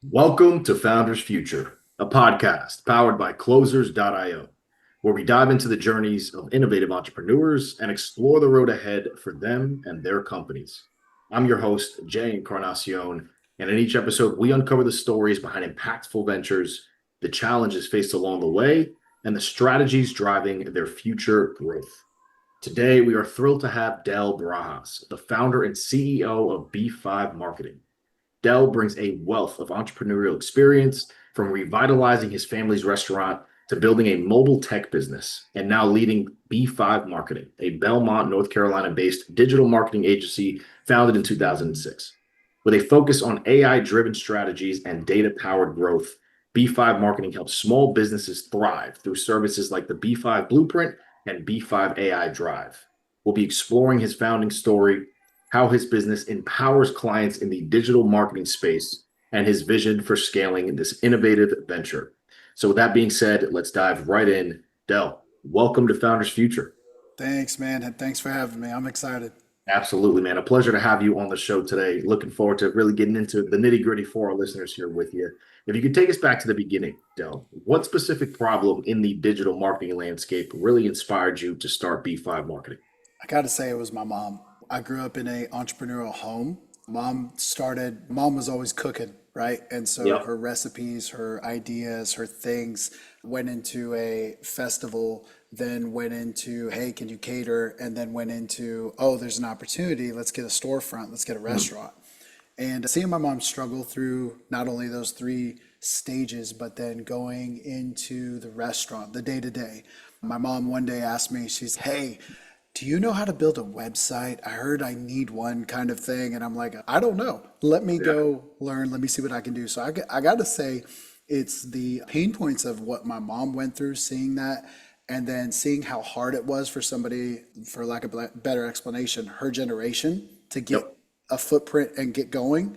Welcome to Founders Future, a podcast powered by Closers.io, where we dive into the journeys of innovative entrepreneurs and explore the road ahead for them and their companies. I'm your host, Jae Encarnacion, and in each episode, we uncover the stories behind impactful ventures, the challenges faced along the way, and the strategies driving their future growth. Today, we are thrilled to have Del Barajas, the founder and CEO of B5 Marketing. Del brings a wealth of entrepreneurial experience from revitalizing his family's restaurant to building a mobile tech business and now leading B5 Marketing, a Belmont, North Carolina based digital marketing agency founded in 2006. With a focus on AI driven strategies and data powered growth, B5 Marketing helps small businesses thrive through services like the B5 Blueprint and B5 AI Drive. We'll be exploring his founding story, how his business empowers clients in the digital marketing space, and his vision for scaling this innovative venture. So, with that being said, let's dive right in. Del, welcome to Founders Future. Thanks, man. And thanks for having me. I'm excited. Absolutely, man. A pleasure to have you on the show today. Looking forward to really getting into the nitty gritty for our listeners here with you. If you could take us back to the beginning, Del, what specific problem in the digital marketing landscape really inspired you to start B5 Marketing? I got to say, it was my mom. I grew up in a entrepreneurial home. Mom was always cooking, right? And so Yep. her recipes, her ideas, her things went into a festival, then went into, hey, can you cater? And then went into, oh, there's an opportunity. Let's get a storefront. Let's get a Mm. restaurant. And seeing my mom struggle through not only those three stages, but then going into the restaurant, the day to day. My mom one day asked me, she's, hey, do you know how to build a website? I heard I need one kind of thing. And I'm like, I don't know. Let me Yeah. go learn. Let me see what I can do. So I got to say, it's the pain points of what my mom went through, seeing that, and then seeing how hard it was for somebody, for lack of a better explanation, her generation to get Yep. a footprint and get going.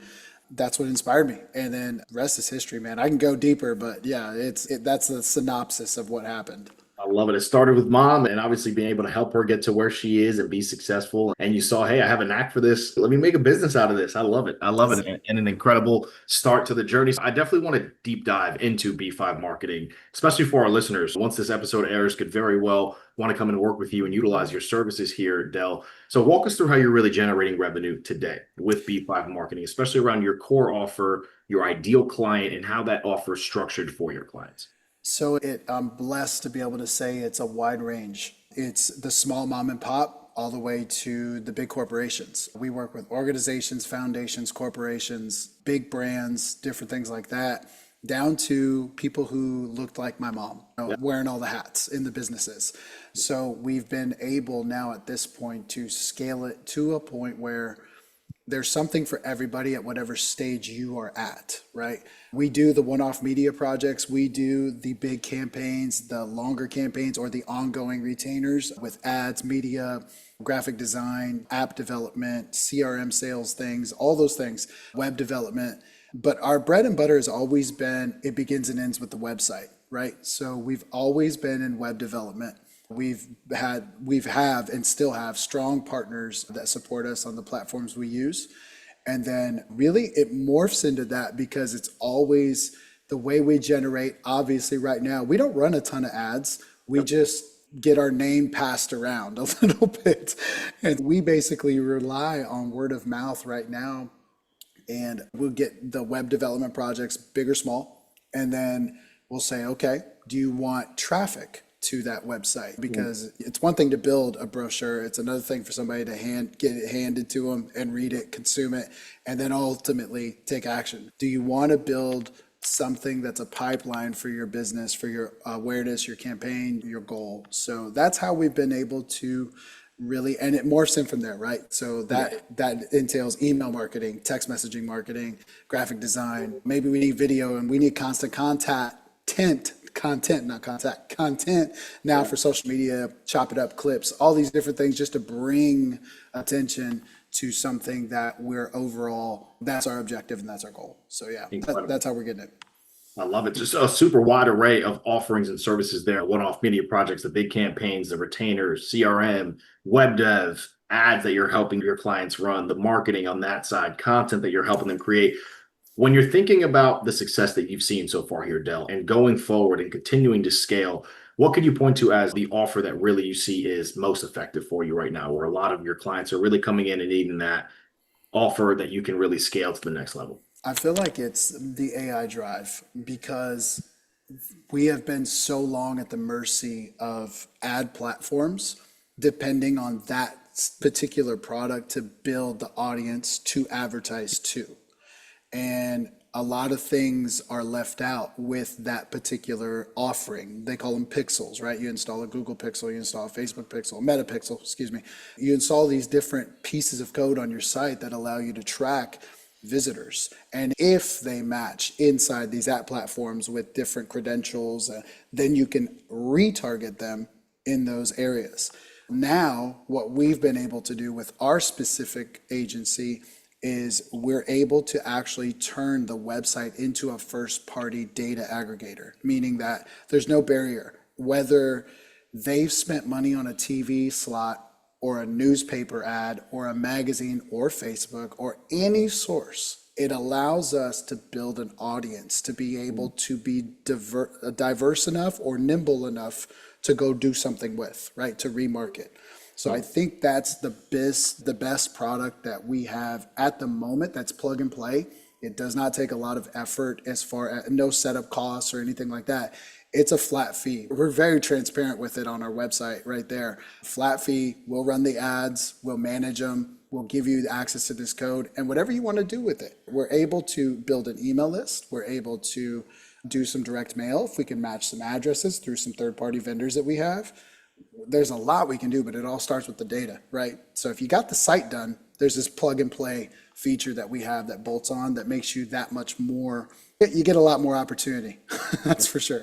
That's what inspired me. And then rest is history, man. I can go deeper, but yeah, that's the synopsis of what happened. I love it. It started with mom and obviously being able to help her get to where she is and be successful. And you saw, hey, I have a knack for this. Let me make a business out of this. I love it. I love That's it. And an incredible start to the journey. So I definitely want to deep dive into B5 marketing, especially for our listeners. Once this episode airs, could very well want to come and work with you and utilize your services here, Dell. So walk us through how you're really generating revenue today with B5 marketing, especially around your core offer, your ideal client, and how that offer is structured for your clients. I'm blessed to be able to say it's a wide range. It's the small mom and pop all the way to the big corporations. We work with organizations, foundations, corporations, big brands, different things like that, down to people who looked like my mom, wearing all the hats in the businesses. So we've been able now at this point to scale it to a point where there's something for everybody at whatever stage you are at, right? We do the one-off media projects, we do the big campaigns, the longer campaigns, or the ongoing retainers with ads, media, graphic design, app development, CRM sales things, all those things, web development. But our bread and butter has always been, it begins and ends with the website, right? So we've always been in web development. We've have and still have strong partners that support us on the platforms we use. And then really it morphs into that because it's always the way we generate. Obviously, right now, we don't run a ton of ads. We just get our name passed around a little bit. And we basically rely on word of mouth right now, and we'll get the web development projects, big or small, and then we'll say, okay, do you want traffic to that website? Because it's one thing to build a brochure, it's another thing for somebody to get it handed to them and read it, consume it, and then ultimately take action. Do you want to build something that's a pipeline for your business, for your awareness, your campaign, your goal? So that's how we've been able to really, and it morphs in from there, right? So that entails email marketing, text messaging marketing, graphic design. Maybe we need video and we need constant content, not contact, content now for social media, chop it up clips, all these different things just to bring attention to something that we're overall, that's our objective and that's our goal. So yeah, Incredible. that's how we're getting it. I love it. Just a super wide array of offerings and services there. One-off media projects, the big campaigns, the retainers, CRM, web dev, ads that you're helping your clients run, the marketing on that side, content that you're helping them create. When you're thinking about the success that you've seen so far here, Dell, and going forward and continuing to scale, what could you point to as the offer that really you see is most effective for you right now, where a lot of your clients are really coming in and needing that offer that you can really scale to the next level? I feel like it's the AI drive because we have been so long at the mercy of ad platforms, depending on that particular product to build the audience to advertise to. And a lot of things are left out with that particular offering. They call them pixels, right? You install a Google Pixel, you install a Facebook Pixel, a Meta Pixel, excuse me. You install these different pieces of code on your site that allow you to track visitors. And if they match inside these app platforms with different credentials, then you can retarget them in those areas. Now, what we've been able to do with our specific agency is we're able to actually turn the website into a first-party data aggregator, meaning that there's no barrier. Whether they've spent money on a TV slot or a newspaper ad or a magazine or Facebook or any source, it allows us to build an audience to be able to be diverse enough or nimble enough to go do something with, right? To remarket. So I think that's the best product that we have at the moment. That's plug and play. It does not take a lot of effort as far as no setup costs or anything like that. It's a flat fee. We're very transparent with it on our website right there. Flat fee, we'll run the ads, we'll manage them, we'll give you access to this code and whatever you want to do with it. We're able to build an email list. We're able to do some direct mail if we can match some addresses through some third-party vendors that we have. There's a lot we can do, but it all starts with the data, right? So if you got the site done, there's this plug and play feature that we have that bolts on that makes you that much more, you get a lot more opportunity. That's for sure.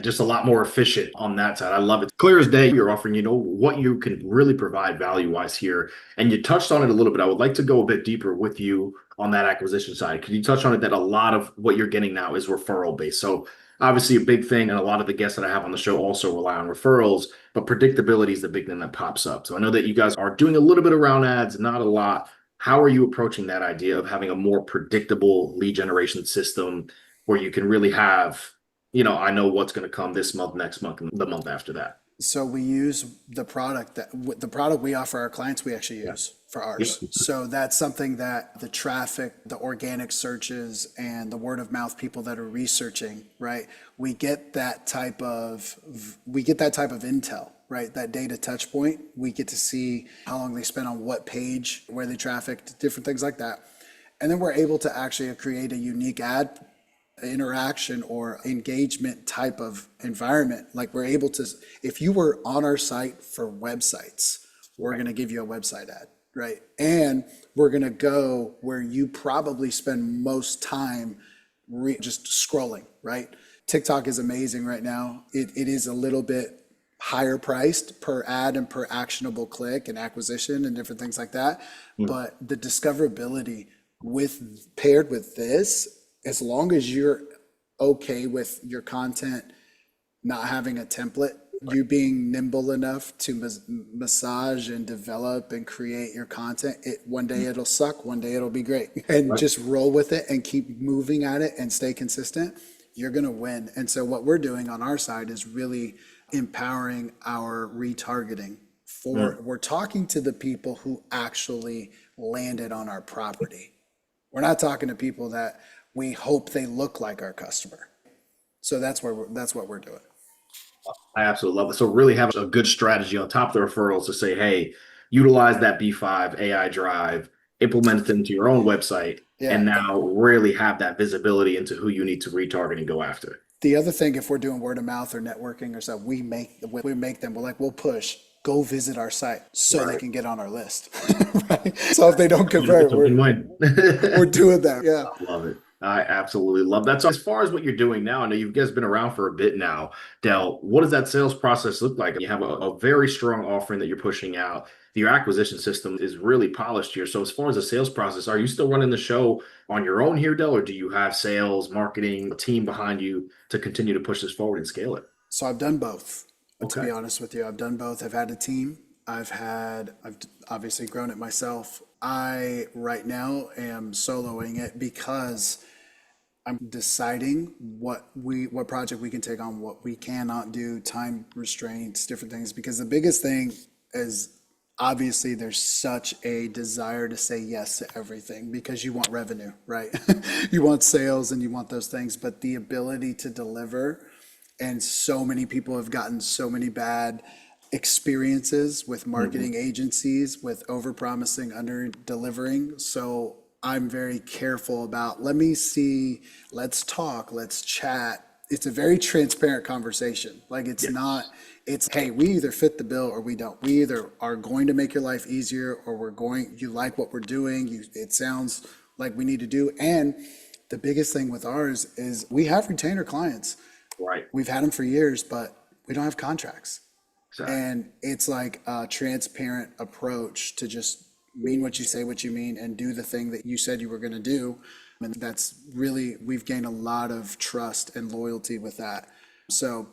Just a lot more efficient on that side. I love it. Clear as day, you're offering, what you can really provide value wise here. And you touched on it a little bit. I would like to go a bit deeper with you on that acquisition side. Can you touch on it that a lot of what you're getting now is referral based? So obviously a big thing, and a lot of the guests that I have on the show also rely on referrals, but predictability is the big thing that pops up. So I know that you guys are doing a little bit around ads, not a lot. How are you approaching that idea of having a more predictable lead generation system where you can really have, I know what's going to come this month, next month, and the month after that? So we use the product we offer our clients, we actually use for ours. Yep. So that's something that the traffic, the organic searches, and the word of mouth people that are researching, right? We get that type of intel, right? That data touch point. We get to see how long they spent on what page, where they trafficked, different things like that. And then we're able to actually create a unique ad interaction or engagement type of environment. Like we're able to, if you were on our site for websites, we're going to give you a website ad, right? And we're going to go where you probably spend most time just scrolling, right? TikTok is amazing right now. It is a little bit higher priced per ad and per actionable click and acquisition and different things like that. But the discoverability paired with this, as long as you're okay with your content not having a template, you being nimble enough to massage and develop and create your content, one day it'll suck, one day it'll be great. And just roll with it and keep moving at it and stay consistent, you're going to win. And so what we're doing on our side is really empowering our retargeting. We're talking to the people who actually landed on our property. We're not talking to people that we hope they look like our customer. So that's what we're doing. I absolutely love it. So really have a good strategy on top of the referrals to say, hey, utilize that B5 AI drive, implement it into your own website, and now really have that visibility into who you need to retarget and go after. The other thing, if we're doing word of mouth or networking or stuff, we make them, we'll push, go visit our site so they can get on our list. Right? So if they don't convert, we're doing that. Yeah. I love it. I absolutely love that. So as far as what you're doing now, I know you guys been around for a bit now, Dell, what does that sales process look like? You have a very strong offering that you're pushing out. Your acquisition system is really polished here. So as far as the sales process, are you still running the show on your own here, Dell, or do you have sales, marketing, a team behind you to continue to push this forward and scale it? So I've done both. To be honest with you, I've done both. I've had a team. I've obviously grown it myself. I right now am soloing it because I'm deciding what project we can take on, what we cannot do, time restraints, different things. Because the biggest thing is obviously there's such a desire to say yes to everything because you want revenue, right? You want sales and you want those things, but the ability to deliver, and so many people have gotten so many bad experiences with marketing agencies with over-promising, under-delivering. So I'm very careful about, let me see, let's talk, let's chat. It's a very transparent conversation. Like it's not, it's, hey, we either fit the bill or we don't. We either are going to make your life easier or you like what we're doing. It sounds like we need to do. And the biggest thing with ours is we have retainer clients. Right. We've had them for years, but we don't have contracts. Exactly. And it's like a transparent approach to just mean what you say, what you mean, and do the thing that you said you were going to do. And that's really, we've gained a lot of trust and loyalty with that. So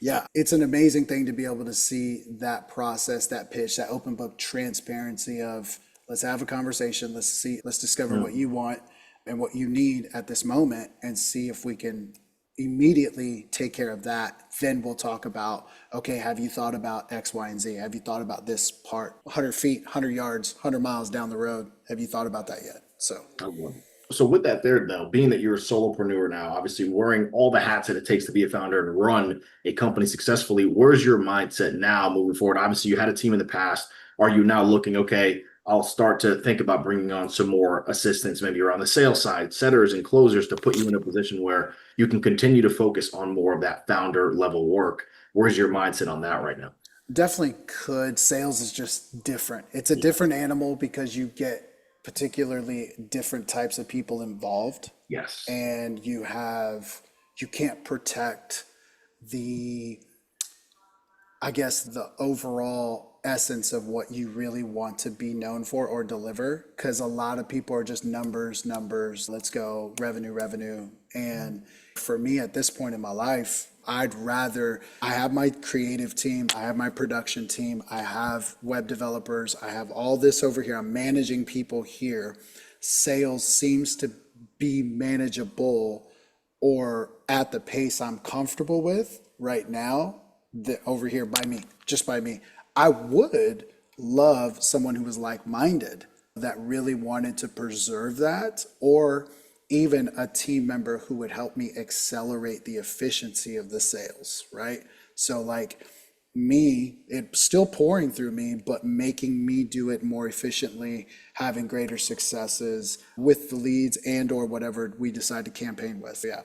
yeah, it's an amazing thing to be able to see that process, that pitch, that open book transparency of, let's have a conversation, let's discover what you want and what you need at this moment and see if we can immediately take care of that. Then we'll talk about, okay, have you thought about X, Y, and Z? Have you thought about this part, 100 feet, 100 yards, 100 miles down the road? Have you thought about that yet? So with that there, though, being that you're a solopreneur now, obviously wearing all the hats that it takes to be a founder and run a company successfully, where's your mindset now moving forward? Obviously, you had a team in the past. Are you now looking, okay, I'll start to think about bringing on some more assistants, maybe around the sales side, setters and closers, to put you in a position where you can continue to focus on more of that founder level work? Where's your mindset on that right now? Definitely could. Sales is just different. It's a different animal because you get particularly different types of people involved, Yes. and you can't protect the, I guess, the overall essence of what you really want to be known for or deliver, because a lot of people are just numbers, let's go, revenue. And for me at this point in my life, I have my creative team, I have my production team, I have web developers, I have all this over here. I'm managing people here. Sales seems to be manageable or at the pace I'm comfortable with right now, over here by me, just by me. I would love someone who was like-minded that really wanted to preserve that, or even a team member who would help me accelerate the efficiency of the sales, right? So like me, it's still pouring through me, but making me do it more efficiently, having greater successes with the leads and or whatever we decide to campaign with. Yeah,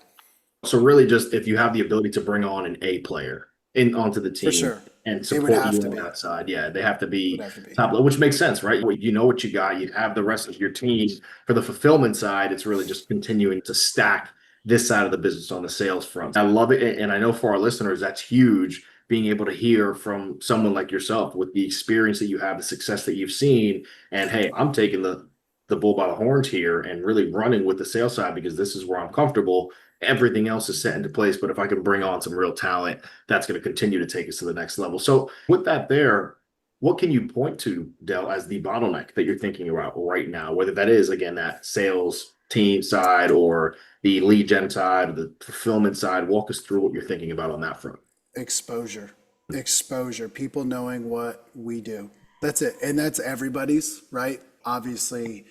So really just if you have the ability to bring on an A player in onto the for team sure. and It would support have you to on be. that side, yeah, they have to Would be have to be. top level, which makes sense, right? You know what you got, you have the rest of your team. For the fulfillment side, it's really just continuing to stack this side of the business on the sales front. I love it. And I know for our listeners, that's huge, being able to hear from someone like yourself with the experience that you have, the success that you've seen. And hey, I'm taking the bull by the horns here and really running with the sales side because this is where I'm comfortable. Everything else is set into place. But if I can bring on some real talent, that's going to continue to take us to the next level. So with that there, what can you point to, Dell, as the bottleneck that you're thinking about right now? Whether that is, again, that sales team side or the lead gen side, or the fulfillment side, walk us through what you're thinking about on that front. Exposure. Exposure. People knowing what we do. That's it. And that's everybody's, right? Obviously,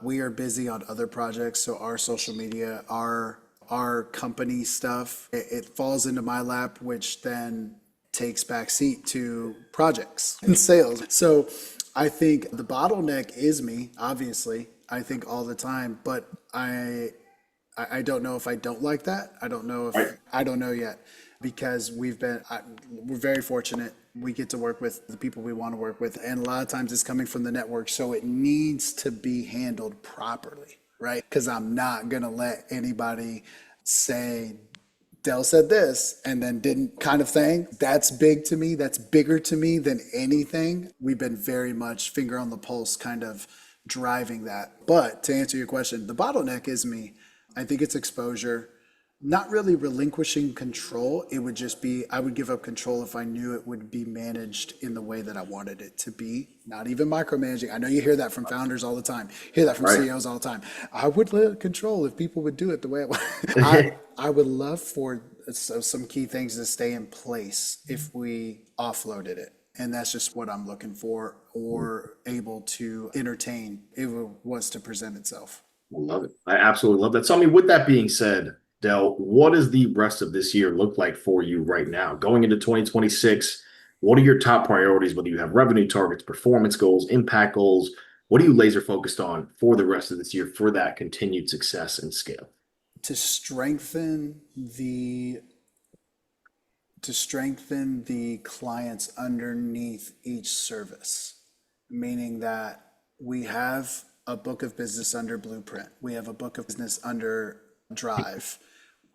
we are busy on other projects. So our social media, our company stuff, it falls into my lap, which then takes backseat to projects and sales. So I think the bottleneck is me, obviously. I think all the time, but I don't know if I don't like that. Right. I don't know yet, because we're very fortunate. We get to work with the people we want to work with. And a lot of times it's coming from the network. So it needs to be handled properly, right? Because I'm not going to let anybody say, Dell said this and then didn't, kind of thing. That's big to me. That's bigger to me than anything. We've been very much finger on the pulse, kind of driving that. But to answer your question, the bottleneck is me. I think it's exposure. Not really relinquishing control. It would just be, I would give up control if I knew it would be managed in the way that I wanted it to be. Not even micromanaging. I know you hear that from founders all the time. Hear that from Right. CEOs all the time. I would let control if people would do it the way I want. I would love for some key things to stay in place if we offloaded it. And that's just what I'm looking for or able to entertain if it was to present itself. I love it. I absolutely love that. So, I mean, with that being said, Del, what does the rest of this year look like for you right now? Going into 2026, what are your top priorities, whether you have revenue targets, performance goals, impact goals? What are you laser focused on for the rest of this year for that continued success and scale? To strengthen the clients underneath each service, meaning that we have a book of business under Blueprint, we have a book of business under Drive.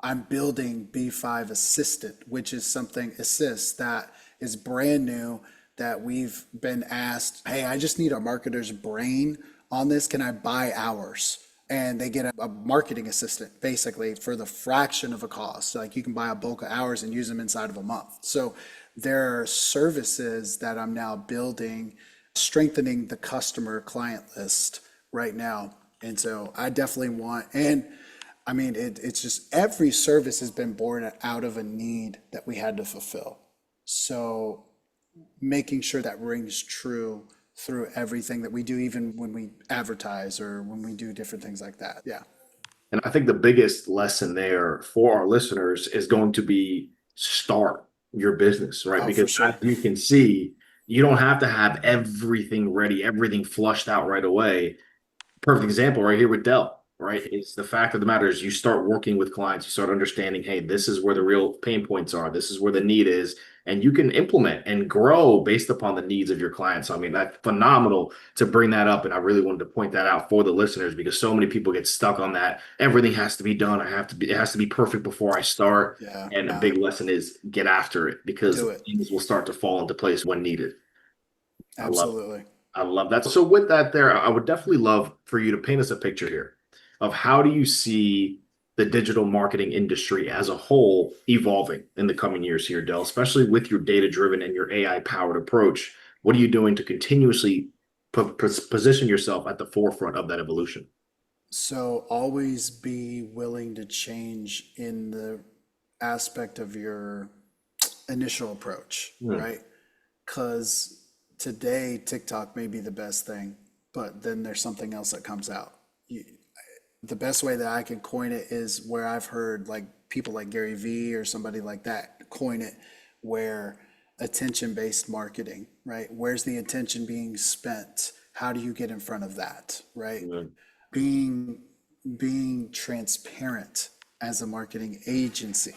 I'm building B5 Assistant, which is something assist that is brand new, that we've been asked, hey, I just need a marketer's brain on this. Can I buy hours? And they get a marketing assistant basically for the fraction of a cost. Like you can buy a bulk of hours and use them inside of a month. So there are services that I'm now building, strengthening the customer client list right now. And so I definitely want, and I mean, it's just every service has been born out of a need that we had to fulfill. So making sure that rings true through everything that we do, even when we advertise or when we do different things like that. Yeah. And I think the biggest lesson there for our listeners is going to be start your business, right? Oh, for Because as sure. you can see, you don't have to have everything ready, everything flushed out right away. Perfect example right here with Dell, right? It's the fact of the matter is you start working with clients, you start understanding, hey, this is where the real pain points are, this is where the need is, and you can implement and grow based upon the needs of your clients. So, I mean, that's phenomenal to bring that up. And I really wanted to point that out for the listeners because so many people get stuck on that. Everything has to be done. It has to be perfect before I start. Yeah. And a Yeah. big lesson is get after it because Do it. things will start to fall into place when needed. I love it. Absolutely. I love that. So with that there, I would definitely love for you to paint us a picture here of how do you see the digital marketing industry as a whole evolving in the coming years here, Dell, especially with your data-driven and your AI-powered approach. What are you doing to continuously position yourself at the forefront of that evolution? So always be willing to change in the aspect of your initial approach, Hmm. right? Because today TikTok may be the best thing, but then there's something else that comes out. The best way that I can coin it is where I've heard like people like Gary Vee or somebody like that coin it, where attention-based marketing, right? Where's the attention being spent? How do you get in front of that, right? Hmm. Being transparent as a marketing agency,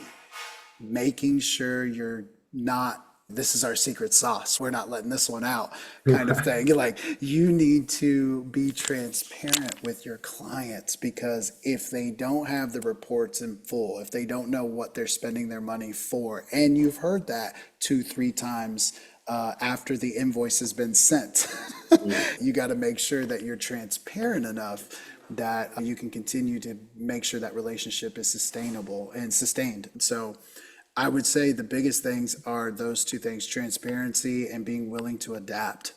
making sure you're not, this is our secret sauce, we're not letting this one out kind of thing. Like you need to be transparent with your clients, because if they don't have the reports in full, if they don't know what they're spending their money for, and you've heard that two, three times after the invoice has been sent, you got to make sure that you're transparent enough that you can continue to make sure that relationship is sustainable and sustained. So I would say the biggest things are those two things: transparency and being willing to adapt,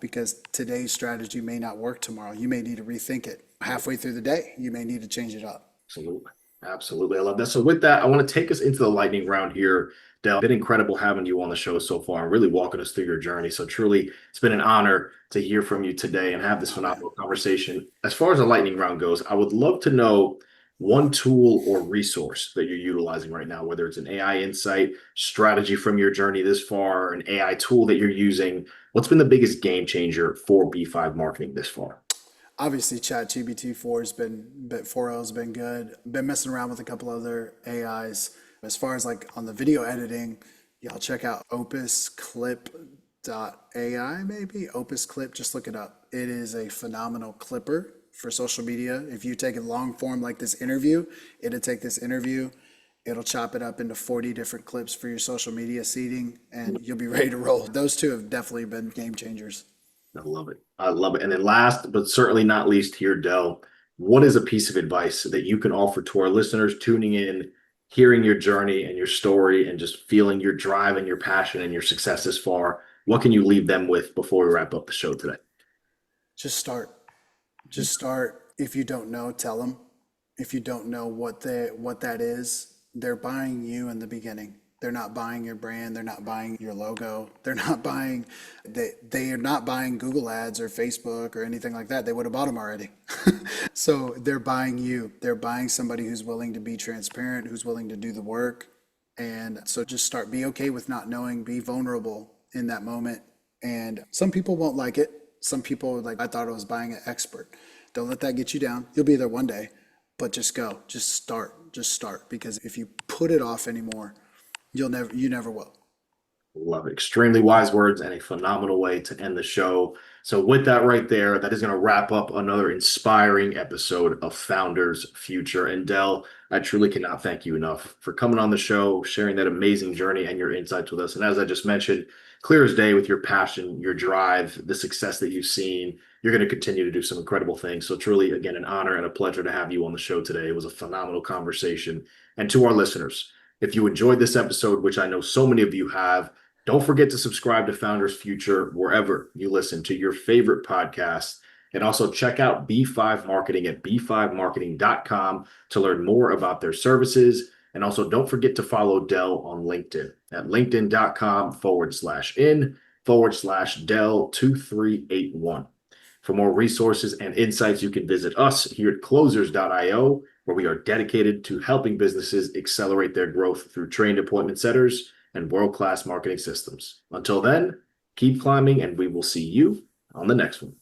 because today's strategy may not work tomorrow. You may need to rethink it halfway through the day. You may need to change it up. Absolutely. Absolutely. I love that. So with that, I want to take us into the lightning round here. Dale, it's been incredible having you on the show so far and really walking us through your journey. So truly, it's been an honor to hear from you today and have this Oh man. phenomenal conversation. As far as the lightning round goes, I would love to know one tool or resource that you're utilizing right now, whether it's an AI insight, strategy from your journey this far, an AI tool that you're using. What's been the biggest game changer for B5 marketing this far? Obviously, ChatGPT 4 has been, but 4.0 has been good. Been messing around with a couple other AIs. As far as like on the video editing, y'all check out opusclip.ai, maybe Opus Clip. Just look it up. It is a phenomenal clipper for social media. If you take a long form like this interview, it'll take this interview, it'll chop it up into 40 different clips for your social media seeding, and you'll be ready to roll. Those two have definitely been game changers. I love it. I love it. And then last but certainly not least here, Dell, what is a piece of advice that you can offer to our listeners tuning in, hearing your journey and your story, and just feeling your drive and your passion and your success this far? What can you leave them with before we wrap up the show today? Just start. Just start. If you don't know, tell them. If you don't know what that is, they're buying you in the beginning. They're not buying your brand. They're not buying your logo. They're not buying they are not buying Google ads or Facebook or anything like that. They would have bought them already. So they're buying you. They're buying somebody who's willing to be transparent, who's willing to do the work. And so just start. Be okay with not knowing. Be vulnerable in that moment. And some people won't like it. Some people like, I thought I was buying an expert. Don't let that get you down. You'll be there one day, but just go. Just start. Because if you put it off anymore, you never will. Love it. Extremely wise words and a phenomenal way to end the show. So, with that right there, that is going to wrap up another inspiring episode of Founders Future. And Del, I truly cannot thank you enough for coming on the show, sharing that amazing journey and your insights with us. And as I just mentioned, clear as day with your passion, your drive, the success that you've seen, you're going to continue to do some incredible things. So, truly, again, an honor and a pleasure to have you on the show today. It was a phenomenal conversation. And to our listeners, if you enjoyed this episode, which I know so many of you have, don't forget to subscribe to Founders Future wherever you listen to your favorite podcasts. And also check out B5 Marketing at b5marketing.com to learn more about their services. And also don't forget to follow Del on LinkedIn at linkedin.com/in/Del2381. For more resources and insights, you can visit us here at closers.io, where we are dedicated to helping businesses accelerate their growth through trained appointment setters and world-class marketing systems. Until then, keep climbing, and we will see you on the next one.